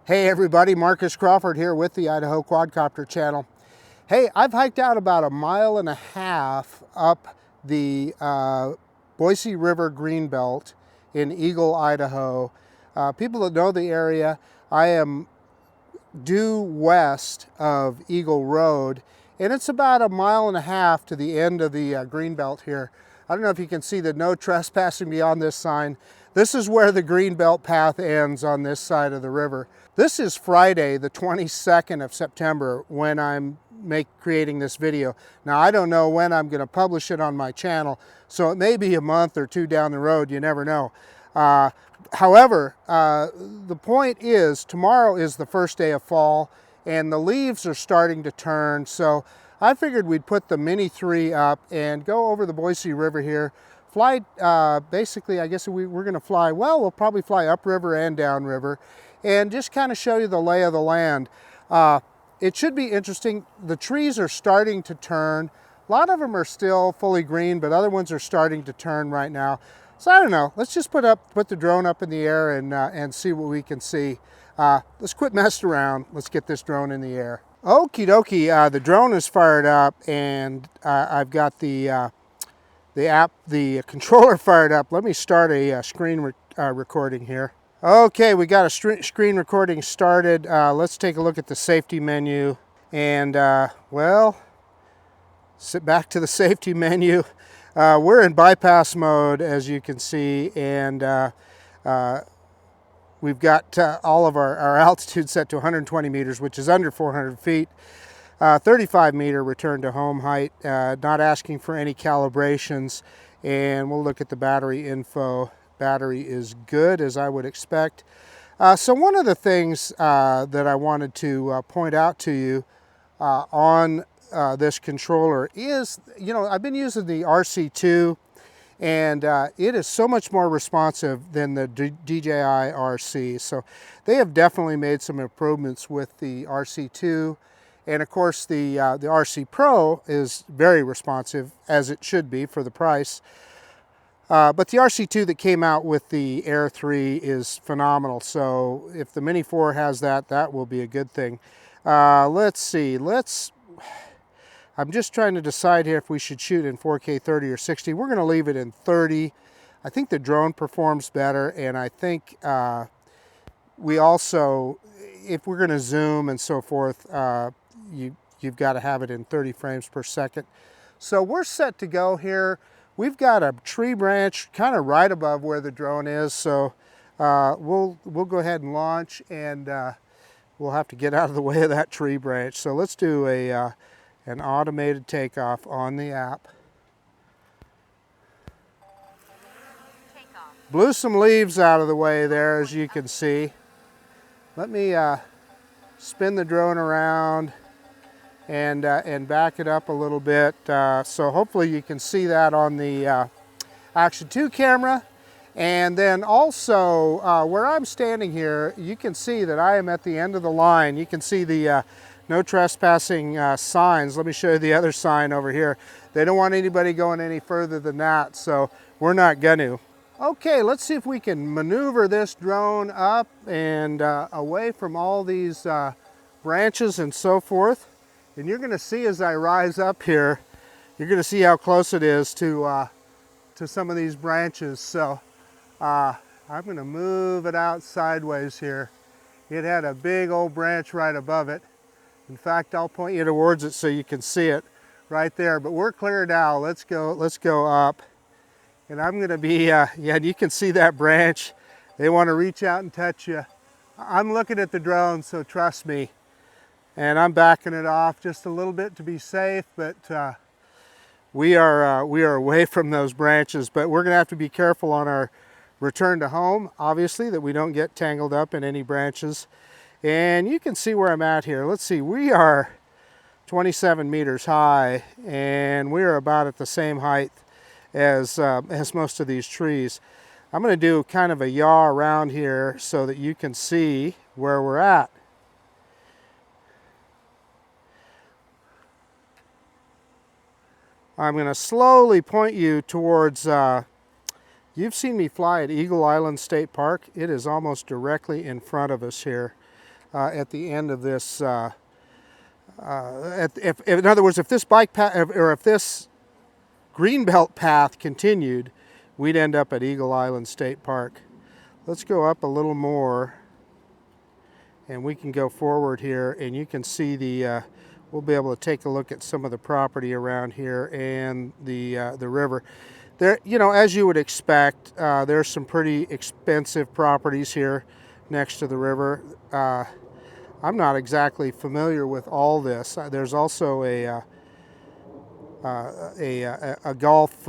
Hey everybody, Marcus Crawford here with the Idaho Quadcopter channel. Hey, I've hiked out about 1.5 miles up the Boise River Greenbelt in Eagle, Idaho. People that know the area, I am due west of Eagle Road, and it's about 1.5 miles to the end of the Greenbelt here. I don't know if you can see the no trespassing beyond this sign. This is where the Greenbelt path ends on this side of the river. This is Friday, the 22nd of September, when I'm creating this video. Now, I don't know when I'm going to publish it on my channel, so it may be a month or two down the road, you never know. However, the point is, tomorrow is the first day of fall, and the leaves are starting to turn, so I figured we'd put the Mini 3 up and go over the Boise River here. Fly, basically, I guess we're going to fly, well, we'll probably fly upriver and downriver, and just kind of show you the lay of the land. It should be interesting. The trees are starting to turn. A lot of them are still fully green, but other ones are starting to turn right now. So I don't know, let's just put the drone up in the air and see what we can see. Let's quit messing around. Let's get this drone in the air. Okie dokie, the drone is fired up, and I've got the controller fired up. Let me start a screen recording here. Okay, we got a screen recording started. Let's take a look at the safety menu, and well, sit back to the safety menu. We're in bypass mode, as you can see, and we've got all of our altitude set to 120 meters, which is under 400 feet. 35 meter return to home height, not asking for any calibrations, and we'll look at the battery info. Battery is good, as I would expect. So one of the things that I wanted to point out to you on this controller is, you know, I've been using the RC2, and it is so much more responsive than the DJI RC. So they have definitely made some improvements with the RC2. And of course, the RC Pro is very responsive, as it should be for the price. But the RC2 that came out with the Air 3 is phenomenal. So if the Mini 4 has that, that will be a good thing. Let's see. I'm just trying to decide here if we should shoot in 4K 30 or 60. We're going to leave it in 30. I think the drone performs better, and I think we also, if we're going to zoom and so forth, you've got to have it in 30 frames per second. So we're set to go here. We've got a tree branch kind of right above where the drone is, so we'll go ahead and launch, and we'll have to get out of the way of that tree branch. So let's do an automated takeoff on the app. Takeoff. Blew some leaves out of the way there, as you can see. Let me spin the drone around and back it up a little bit. So hopefully you can see that on the Action 2 camera. And then also where I'm standing here, you can see that I am at the end of the line. You can see the no trespassing signs. Let me show you the other sign over here. They don't want anybody going any further than that, so we're not gonna. Okay, let's see if we can maneuver this drone up and away from all these branches and so forth. And you're going to see as I rise up here, you're going to see how close it is to some of these branches. So I'm going to move it out sideways here. It had a big old branch right above it. In fact, I'll point you towards it so you can see it right there. But we're clear now. Let's go up. And I'm going to be, yeah, you can see that branch. They want to reach out and touch you. I'm looking at the drone, so trust me. And I'm backing it off just a little bit to be safe, but we are away from those branches. But we're going to have to be careful on our return to home, obviously, that we don't get tangled up in any branches. And you can see where I'm at here. Let's see, we are 27 meters high, and we're about at the same height as most of these trees. I'm going to do kind of a yaw around here so that you can see where we're at. I'm going to slowly point you towards, you've seen me fly at Eagle Island State Park. It is almost directly in front of us here. at the end of this. In other words, if this bike path, or if this greenbelt path continued, we'd end up at Eagle Island State Park. Let's go up a little more, and we can go forward here, and you can see the. We'll be able to take a look at some of the property around here and the river. There, you know, as you would expect, there's some pretty expensive properties here next to the river. I'm not exactly familiar with all this. There's also a golf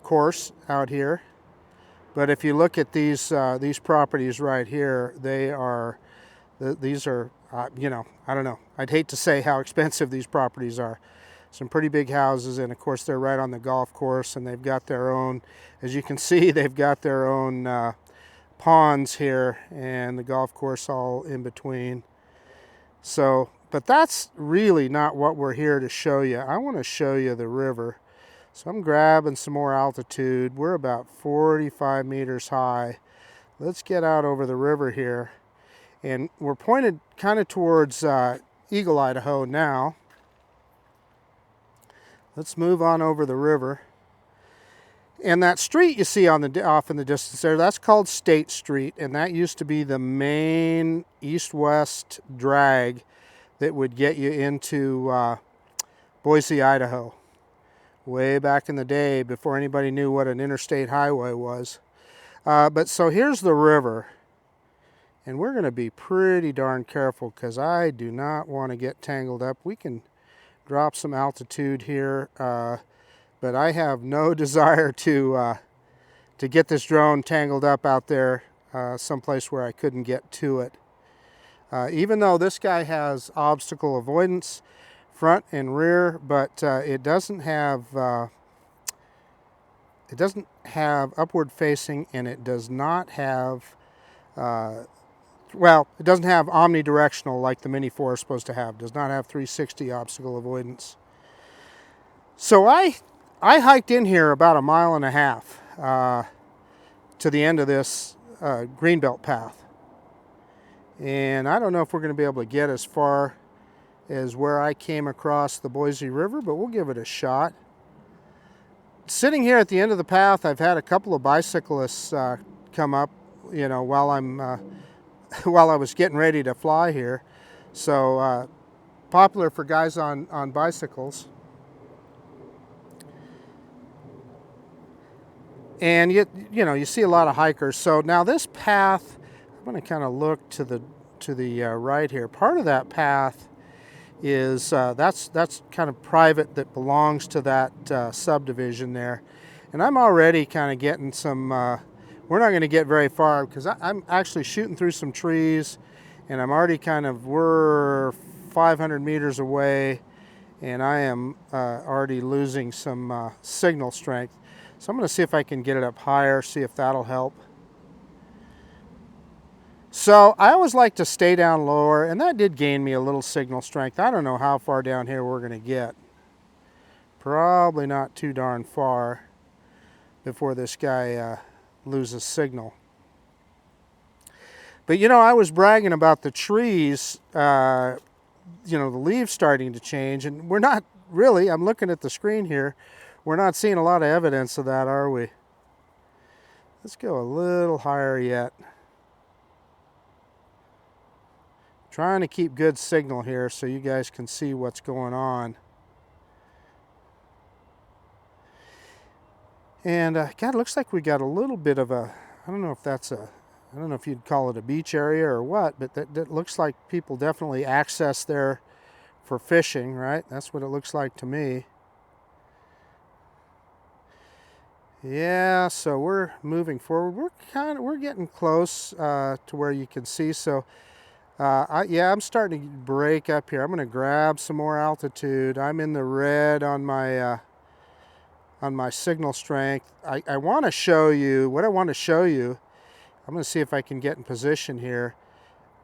course out here. But if you look at these properties right here, these are you know, I don't know. I'd hate to say how expensive these properties are. Some pretty big houses, and of course they're right on the golf course, and they've got their own, as you can see, they've got their own ponds here, and the golf course all in between. So, but that's really not what we're here to show you. I want to show you the river. So I'm grabbing some more altitude. We're about 45 meters high. Let's get out over the river here. And we're pointed kind of towards Eagle, Idaho now. Let's move on over the river. And that street you see on off in the distance there, that's called State Street, and that used to be the main east-west drag that would get you into Boise, Idaho. Way back in the day, before anybody knew what an interstate highway was. But so here's the river. And we're going to be pretty darn careful because I do not want to get tangled up. We can drop some altitude here, but I have no desire to get this drone tangled up out there someplace where I couldn't get to it. Even though this guy has obstacle avoidance front and rear, but it doesn't have upward facing, and it does not have well, it doesn't have omnidirectional like the Mini 4 is supposed to have. It does not have 360 obstacle avoidance. So I hiked in here about 1.5 miles to the end of this greenbelt path. And I don't know if we're going to be able to get as far as where I came across the Boise River, but we'll give it a shot. Sitting here at the end of the path, I've had a couple of bicyclists come up, you know, while I was getting ready to fly here. So popular for guys on bicycles. And you know, you see a lot of hikers. So now this path, I'm going to kind of look to the right here. Part of that path is that's kind of private, that belongs to that subdivision there. And I'm already kind of getting some. We're not going to get very far because I'm actually shooting through some trees, and I'm already we're 500 meters away, and I am already losing some signal strength. So I'm going to see if I can get it up higher, see if that'll help. So I always like to stay down lower, and that did gain me a little signal strength. I don't know how far down here we're going to get. Probably not too darn far before this guy loses signal. But you know, I was bragging about the trees, you know, the leaves starting to change, and we're not really, I'm looking at the screen here, we're not seeing a lot of evidence of that, are we? Let's go a little higher yet. Trying to keep good signal here so you guys can see what's going on. And God, it looks like we got a little bit of a, I don't know if that's a, I don't know if you'd call it a beach area or what, but that looks like people definitely access there for fishing, right? That's what it looks like to me. Yeah, so we're moving forward. We're getting close to where you can see. So I'm starting to break up here. I'm going to grab some more altitude. I'm in the red on my signal strength. I want to show you, what I want to show you, I'm going to see if I can get in position here.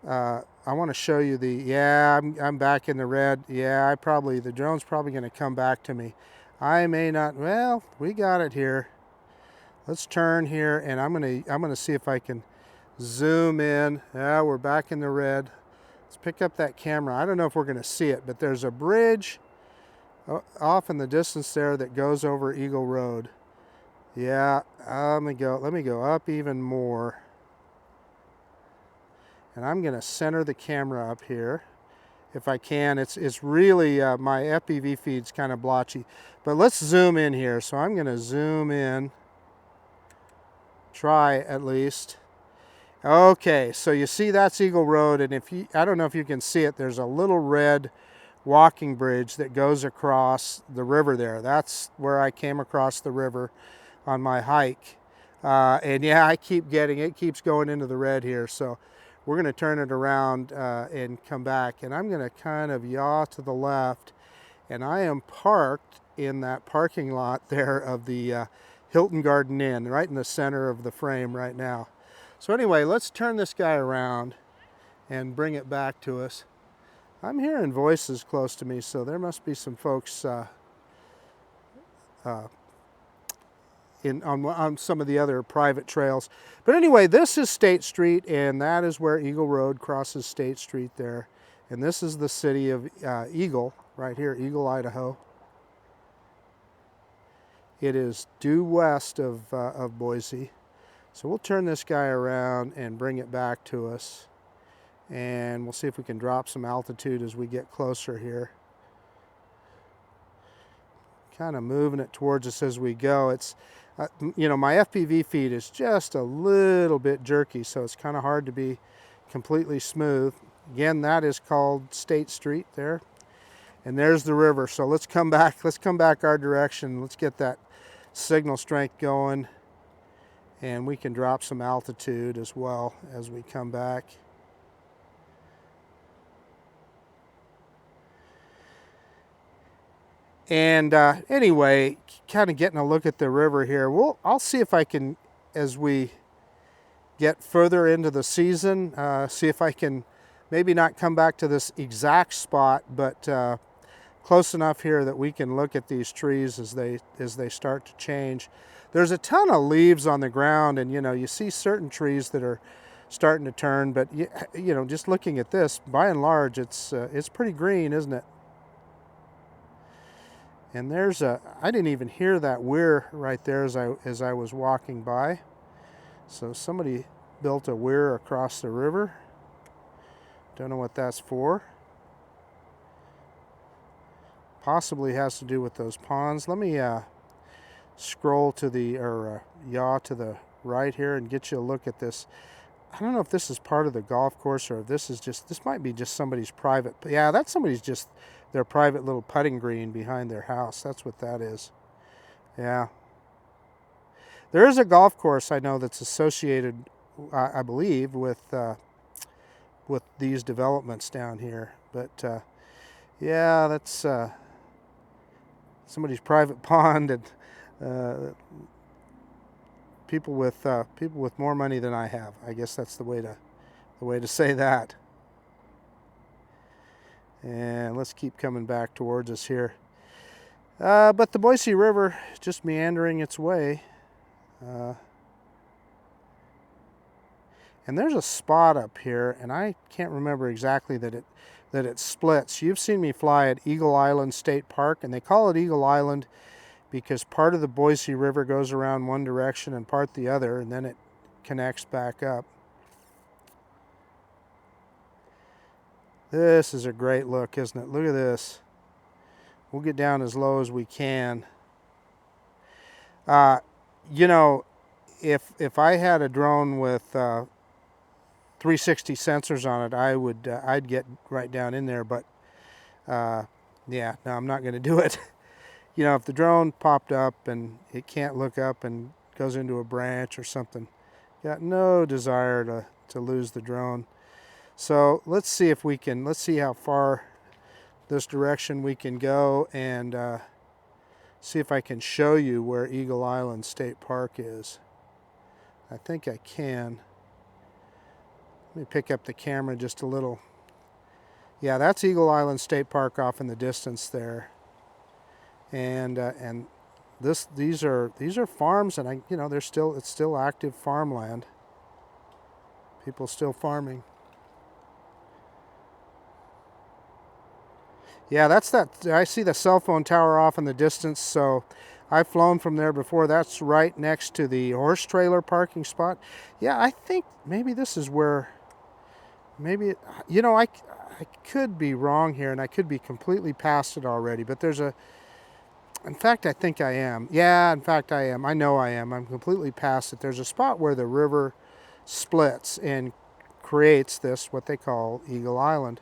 I want to show you I'm back in the red. Yeah, the drone's probably going to come back to me. I may not, well, we got it here. Let's turn here, and I'm going to see if I can zoom in. Yeah, we're back in the red. Let's pick up that camera. I don't know if we're going to see it, but there's a bridge off in the distance there that goes over Eagle Road. Yeah, let me go up even more. And I'm going to center the camera up here if I can. It's really, my FPV feed's kind of blotchy. But let's zoom in here. So I'm going to zoom in. Try at least. Okay, so you see that's Eagle Road, and I don't know if you can see it, there's a little red walking bridge that goes across the river there. That's where I came across the river on my hike. And yeah, I keep getting it, keeps going into the red here, so we're going to turn it around and come back. And I'm going to kind of yaw to the left, and I am parked in that parking lot there of the Hilton Garden Inn, right in the center of the frame right now. So anyway, let's turn this guy around and bring it back to us. I'm hearing voices close to me, so there must be some folks on some of the other private trails. But anyway, this is State Street, and that is where Eagle Road crosses State Street there. And this is the city of Eagle, right here, Eagle, Idaho. It is due west of Boise. So we'll turn this guy around and bring it back to us. And we'll see if we can drop some altitude as we get closer here. Kind of moving it towards us as we go. It's, you know, my FPV feed is just a little bit jerky, so it's kind of hard to be completely smooth. Again, that is called State Street there. And there's the river. So let's come back our direction. Let's get that signal strength going. And we can drop some altitude as well as we come back. And anyway, kind of getting a look at the river here. I'll see if I can, as we get further into the season, see if I can maybe not come back to this exact spot, but close enough here that we can look at these trees as they start to change. There's a ton of leaves on the ground, and you know, you see certain trees that are starting to turn, but you know, just looking at this, by and large, it's pretty green, isn't it? And there's I didn't even hear that weir right there as I was walking by. So somebody built a weir across the river. Don't know what that's for. Possibly has to do with those ponds. Let me scroll to the, or yaw to the right here and get you a look at this. I don't know if this is part of the golf course or if this might be just somebody's private, yeah, that's somebody's just their private little putting green behind their house. That's what that is. Yeah. There is a golf course I know that's associated, I believe, with these developments down here. But yeah, that's somebody's private pond, and people with more money than I have. I guess that's the way to say that. And let's keep coming back towards us here. But the Boise River just meandering its way. And there's a spot up here, and I can't remember exactly that it splits. You've seen me fly at Eagle Island State Park, and they call it Eagle Island because part of the Boise River goes around one direction and part the other, and then it connects back up. This is a great look, isn't it? Look at this. We'll get down as low as we can. You know, if I had a drone with 360 sensors on it, I'd get right down in there. But yeah, no, I'm not going to do it. You know, if the drone popped up and it can't look up and goes into a branch or something, got no desire to lose the drone. So let's see how far this direction we can go, and see if I can show you where Eagle Island State Park is. I think I can. Let me pick up the camera just a little. Yeah, that's Eagle Island State Park off in the distance there. And these are farms, and you know, it's still active farmland. People still farming. Yeah, that's that. I see the cell phone tower off in the distance, so I've flown from there before. That's right next to the horse trailer parking spot. Yeah, I think maybe this is where, maybe, you know, I could be wrong here and I could be completely past it already, but there's a, in fact, I think I am. Yeah, in fact, I am. I know I am. I'm completely past it. There's a spot where the river splits and creates this, what they call Eagle Island.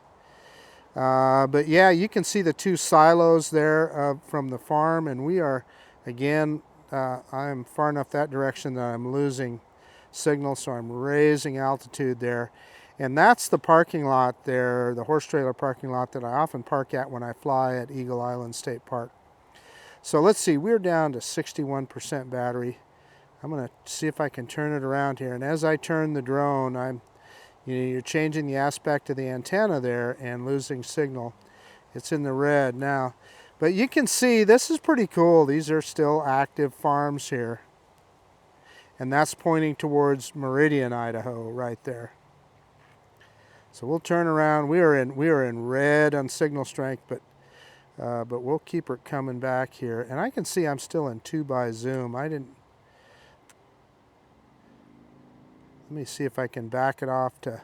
But yeah, you can see the two silos there from the farm, and we are, again, I'm far enough that direction that I'm losing signal, so I'm raising altitude there. And that's the parking lot there, the horse trailer parking lot that I often park at when I fly at Eagle Island State Park. So let's see, we're down to 61% battery. I'm going to see if I can turn it around here. And as I turn the drone, you're changing the aspect of the antenna there and losing signal. It's in the red now. But you can see this is pretty cool. These are still active farms here. And that's pointing towards Meridian, Idaho, right there. So we'll turn around. We are in red on signal strength, but we'll keep it coming back here. And I can see I'm still in 2x zoom. Let me see if I can back it off to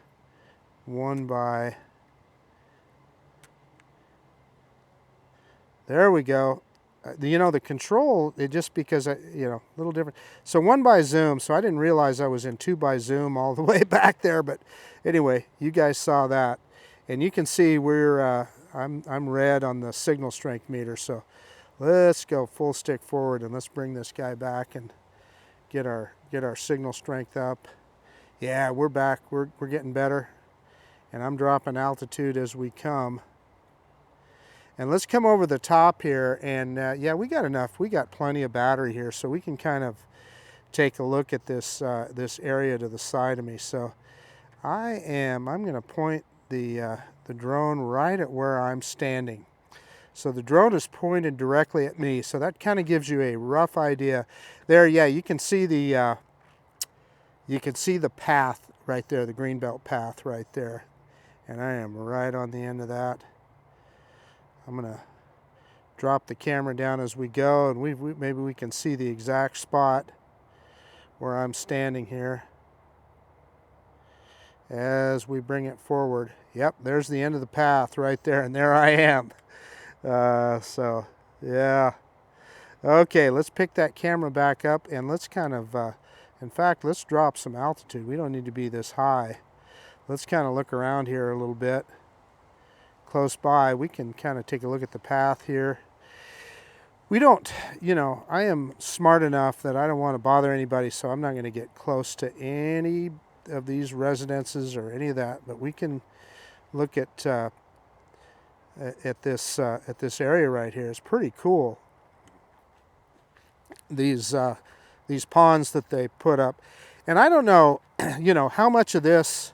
1x. There we go. You know, the control, it just because, a little different. So 1x zoom, so I didn't realize I was in 2x zoom all the way back there, but anyway, you guys saw that. And you can see I'm red on the signal strength meter, so let's go full stick forward and let's bring this guy back and get our signal strength up. Yeah, we're back. We're getting better. And I'm dropping altitude as we come. And let's come over the top here, and yeah, we got enough. We got plenty of battery here, so we can kind of take a look at this this area to the side of me. So I'm going to point the drone right at where I'm standing. So the drone is pointed directly at me, so that kind of gives you a rough idea. There, yeah, you can see the path right there, the greenbelt path right there, and I am right on the end of that. I'm going to drop the camera down as we go, and maybe we can see the exact spot where I'm standing here as we bring it forward. Yep, there's the end of the path right there, and there I am. So, yeah. Okay, let's pick that camera back up, and let's kind of, in fact, let's drop some altitude. We don't need to be this high. Let's kind of look around here a little bit. Close by, we can kind of take a look at the path here. We don't, I am smart enough that I don't want to bother anybody, so I'm not going to get close to any of these residences or any of that, but we can look at this area right here. It's pretty cool. These ponds that they put up, and I don't know, how much of this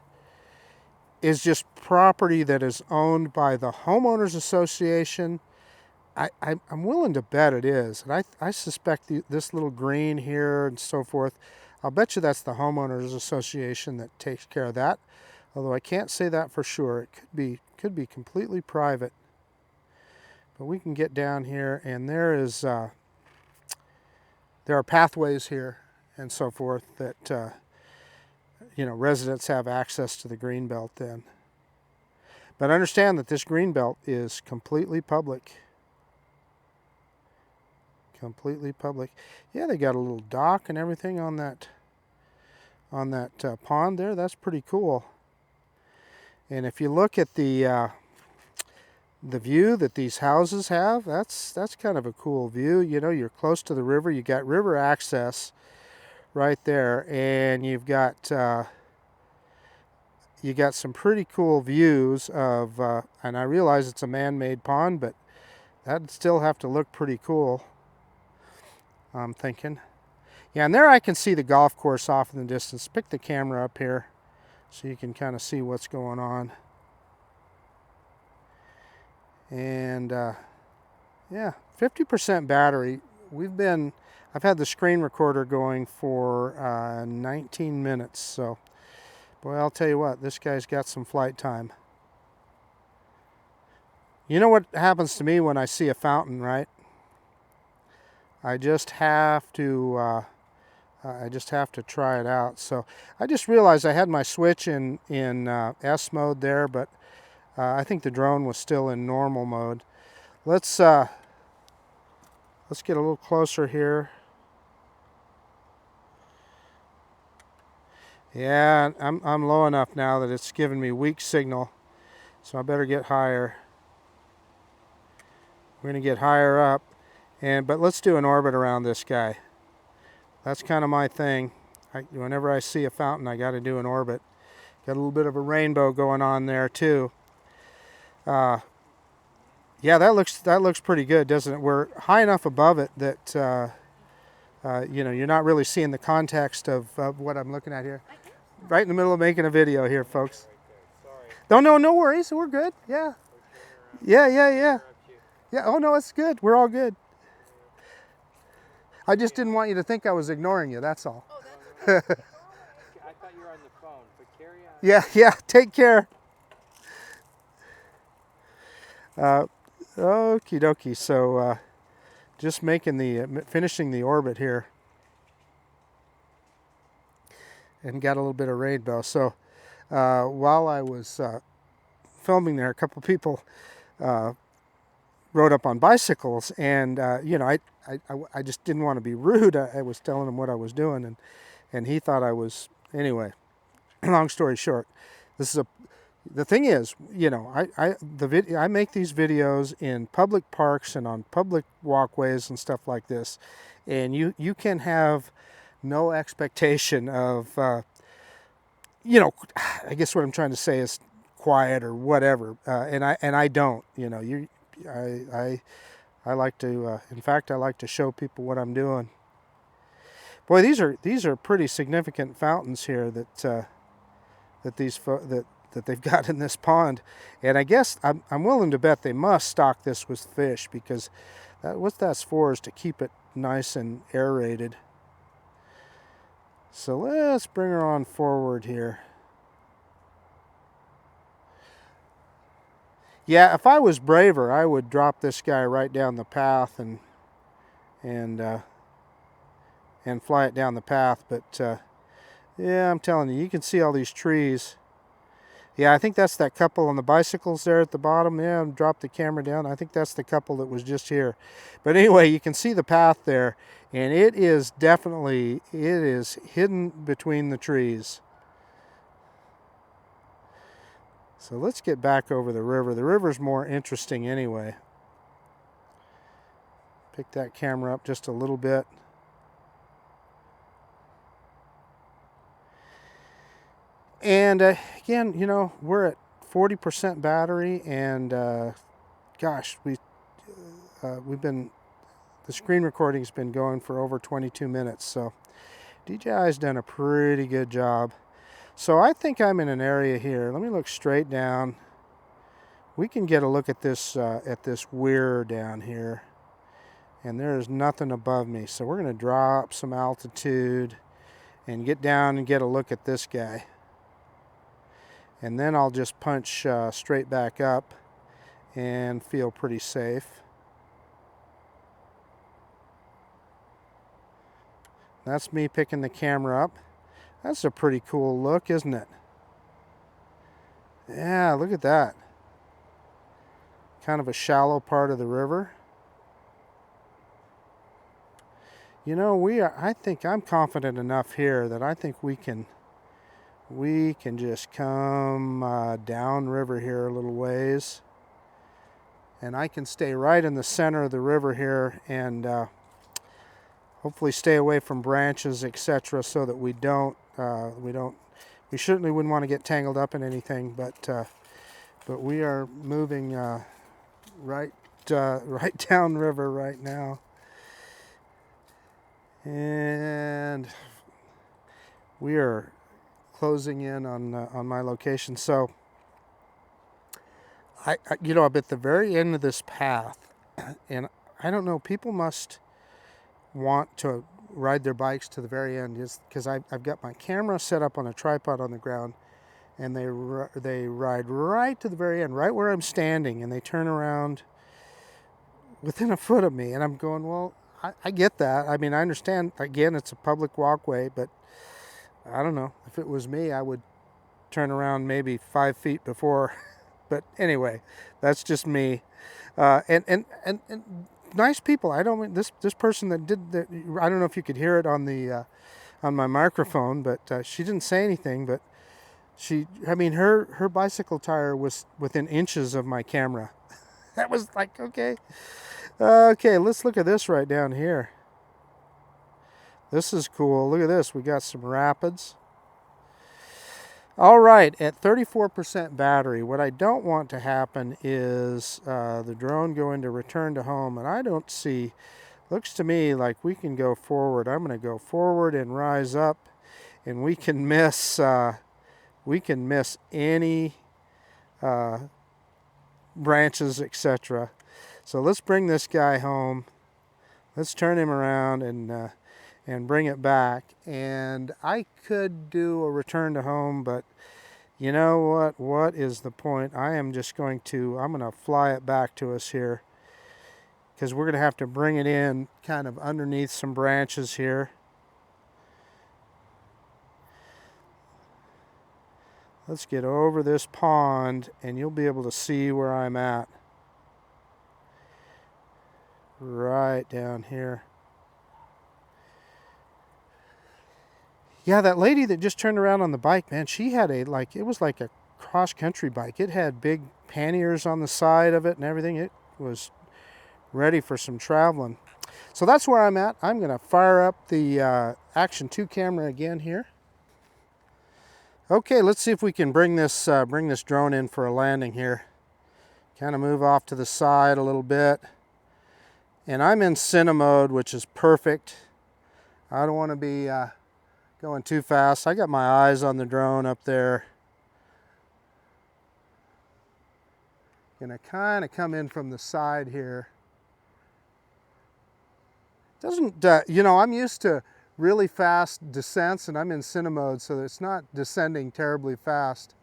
is just property that is owned by the homeowners association. I'm willing to bet it is, and I suspect this little green here and so forth, I'll bet you that's the homeowners association that takes care of that, although I can't say that for sure. It could be completely private. But we can get down here, and there are pathways here and so forth that residents have access to the greenbelt then. But understand that this greenbelt is completely public. Completely public. Yeah, they got a little dock and everything on that pond there. That's pretty cool. And if you look at the view that these houses have, that's kind of a cool view. You're close to the river. You got river access right there, and you got some pretty cool views of, and I realize it's a man-made pond, but that'd still have to look pretty cool, I'm thinking. Yeah, and there I can see the golf course off in the distance. Pick the camera up here so you can kind of see what's going on. And yeah, 50% battery. I've had the screen recorder going for 19 minutes, so boy, I'll tell you what, this guy's got some flight time. You know what happens to me when I see a fountain, right? I just have to try it out. So I just realized I had my switch in S mode there, but I think the drone was still in normal mode. Let's get a little closer here. Yeah, I'm low enough now that it's giving me weak signal, so I better get higher. We're gonna get higher up, but let's do an orbit around this guy. That's kind of my thing. Whenever I see a fountain, I got to do an orbit. Got a little bit of a rainbow going on there too. Yeah, that looks pretty good, doesn't it? We're high enough above it that you know, you're not really seeing the context of what I'm looking at here. Right in the middle of making a video here, folks. No worries. We're good. Yeah. Yeah. Oh no, it's good. We're all good. I just didn't want you to think I was ignoring you. That's all. Oh, that's okay. I thought you were on the phone, but carry on. Yeah. Take care. Okie dokie. So just making finishing the orbit here, and got a little bit of rainbow. So while I was filming there, a couple people rode up on bicycles, and you know, I just didn't want to be rude. I was telling him what I was doing, and he thought I was. Anyway, long story short, the thing is, you know, I make these videos in public parks and on public walkways and stuff like this, and you can have no expectation of, you know, I guess what I'm trying to say is quiet or whatever, and I don't, you know, I like to, in fact, I like to show people what I'm doing. Boy, these are pretty significant fountains here that they've got in this pond, and I guess I'm willing to bet they must stock this with fish, because what that's for is to keep it nice and aerated. So let's bring her on forward here. Yeah, if I was braver, I would drop this guy right down the path and fly it down the path. But yeah, I'm telling you, you can see all these trees. Yeah, I think that's that couple on the bicycles there at the bottom. Yeah, drop the camera down. I think that's the couple that was just here. But anyway, you can see the path there, and it is hidden between the trees. So let's get back over the river. The river's more interesting anyway. Pick that camera up just a little bit. And again, you know, we're at 40% battery, and gosh, the screen recording's been going for over 22 minutes. So DJI's done a pretty good job. So I think I'm in an area here. Let me look straight down. We can get a look at this weir down here, and there is nothing above me. So we're going to drop some altitude and get down and get a look at this guy. And then I'll just punch straight back up and feel pretty safe. That's me picking the camera up. That's a pretty cool look, isn't it? Yeah, look at that. Kind of a shallow part of the river. You know, I think I'm confident enough here that I think we can just come down river here a little ways, and I can stay right in the center of the river here, and hopefully stay away from branches, etc., so that we certainly wouldn't want to get tangled up in anything, but we are moving right down river right now, and we are closing in on my location. So you know, I'm at the very end of this path, and I don't know, people must want to ride their bikes to the very end, is because I've got my camera set up on a tripod on the ground, and they ride right to the very end, right where I'm standing, and they turn around within a foot of me. And I'm going, well, I get that. I mean, I understand, again, it's a public walkway, but I don't know. If it was me, I would turn around maybe 5 feet before. But anyway, that's just me. And nice people. I don't mean this person that did that. I don't know if you could hear it on the on my microphone, but she didn't say anything. But I mean, her bicycle tire was within inches of my camera. That was like, okay. Okay, let's look at this right down here. This is cool. Look at this. We got some rapids. All right, at 34% battery, what I don't want to happen is the drone go into return to home, and I don't see, looks to me like we can go forward. I'm going to go forward and rise up, and we can miss any branches, etc. So let's bring this guy home. Let's turn him around and bring it back. And I could do a return to home, but you know what? What is the point? I'm going to fly it back to us here, because we're going to have to bring it in kind of underneath some branches here. Let's get over this pond, and you'll be able to see where I'm at. Right down here. Yeah, that lady that just turned around on the bike, man, she had it was like a cross-country bike. It had big panniers on the side of it and everything. It was ready for some traveling. So that's where I'm at. I'm going to fire up the Action 2 camera again here. Okay, let's see if we can bring this drone in for a landing here. Kind of move off to the side a little bit. And I'm in cine mode, which is perfect. I don't want to be going too fast. I got my eyes on the drone up there. Gonna kind of come in from the side here. Doesn't, you know, I'm used to really fast descents, and I'm in cine mode, so it's not descending terribly fast.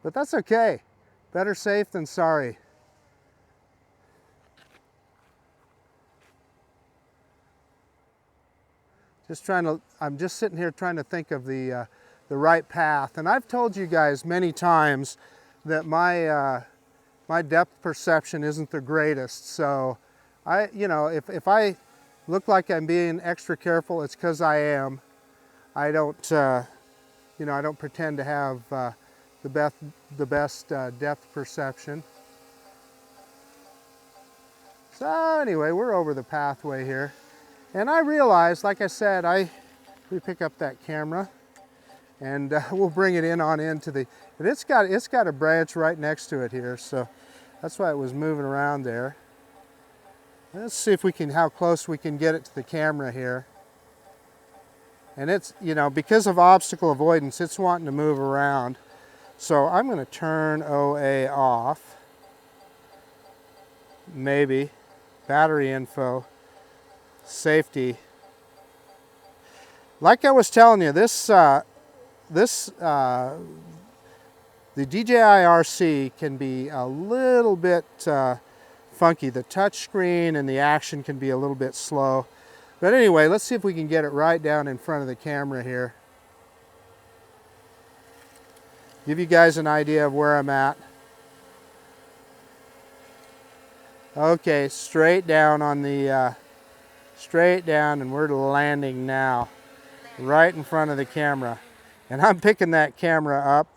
But that's okay. Better safe than sorry. I'm just sitting here trying to think of the right path. And I've told you guys many times that my depth perception isn't the greatest. So if I look like I'm being extra careful, it's because I am. I don't, I don't pretend to have the best depth perception. So anyway, we're over the pathway here. And I realized, like I said, we pick up that camera, and we'll bring it on into the. And it's got a branch right next to it here, so that's why it was moving around there. Let's see if how close we can get it to the camera here. And it's, because of obstacle avoidance, it's wanting to move around. So I'm going to turn OA off. Maybe. Battery info. Safety. Like I was telling you, the DJI RC can be a little bit funky. The touch screen and the action can be a little bit slow. But anyway, let's see if we can get it right down in front of the camera here. Give you guys an idea of where I'm at. Okay, straight down on the straight down, and we're landing now right in front of the camera. And I'm picking that camera up,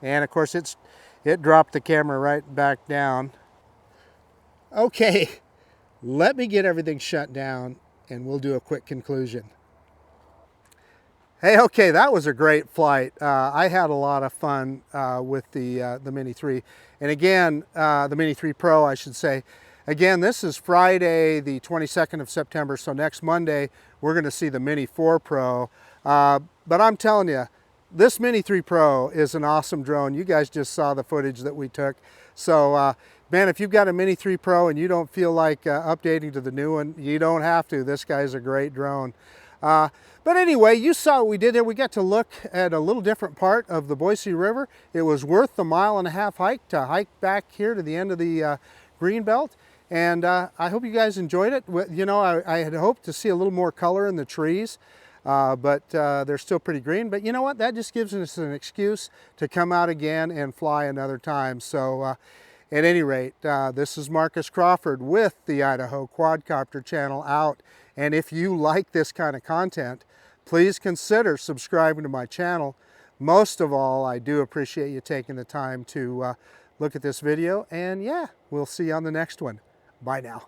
and of course it dropped the camera right back down. Okay, let me get everything shut down and we'll do a quick conclusion. Hey, okay, that was a great flight. I had a lot of fun with the Mini 3. And again, the Mini 3 Pro, I should say. Again, this is Friday, the 22nd of September, so next Monday, we're gonna see the Mini 4 Pro. But I'm telling you, this Mini 3 Pro is an awesome drone. You guys just saw the footage that we took. So, man, if you've got a Mini 3 Pro and you don't feel like updating to the new one, you don't have to. This guy's a great drone. But But anyway, you saw what we did there. We got to look at a little different part of the Boise River. It was worth the 1.5 mile hike to hike back here to the end of the greenbelt. And I hope you guys enjoyed it. You know, I had hoped to see a little more color in the trees, but they're still pretty green. But you know what? That just gives us an excuse to come out again and fly another time. So at any rate, this is Marcus Crawford with the Idaho Quadcopter channel out. And if you like this kind of content, please consider subscribing to my channel. Most of all, I do appreciate you taking the time to look at this video. And yeah, we'll see you on the next one. Bye now.